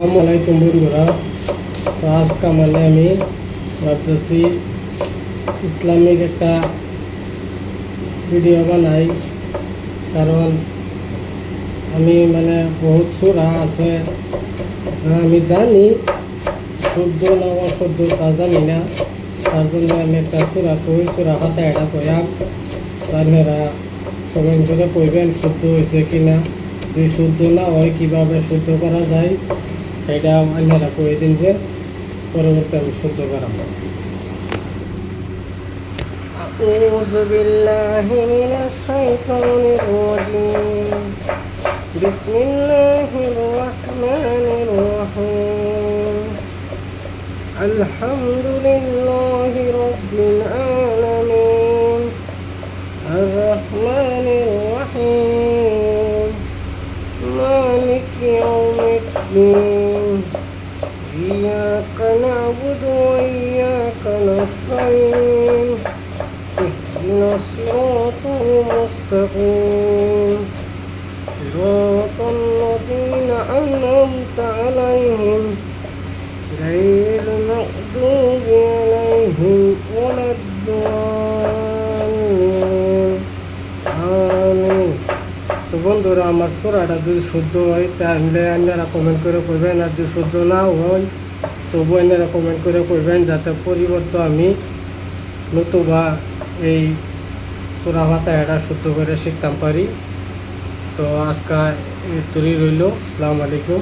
আসসালামু আলাইকুম বন্ধুরা। তো আজকে আমি ভাবতেছি ইসলামিক একটা ভিডিও বানাই, কারণ আমি বহুত সূরা আছে যা আমি জানি, শুদ্ধ না অশুদ্ধ তা জানি না। তার জন্য আমি একটা সূরা সূরা ফাতিহা এটা কইলাম। আপনারা কমেন্ট করে কইবেন শুদ্ধ হয়েছে কিনা, যদি শুদ্ধ না হয় কীভাবে শুদ্ধ করা যায় এটা আপনারা কয়ে দিন, যে পরবর্তী আমি শুদ্ধ করাবো। أعوذ بالله من الشيطان الرجيم. بسم الله الرحمن الرحيم. الحمد لله رب العالمين الرحمن الرحيم مالك يوم الدين إياك نعبد وإياك نستعين اهدنا الصراط المستقيم صراط الذين أنعمت عليهم غير المغضوب عليهم ولا الضالين آمين. তো বন্ধুরা, আমার সূরাটা যদি শুদ্ধ হয় তাহলে আপনারা কমেন্ট করে কইবেন, আর যদি শুদ্ধ না হয় তবু আপনারা কমেন্ট করে কইবেন, যাতে পরিবর্তে আমি নতুবা এই সূরা ফাতিহাটা শুদ্ধ করে শিখতাম পারি। তো আজকে এই তৈরি রইল। আসসালামু আলাইকুম।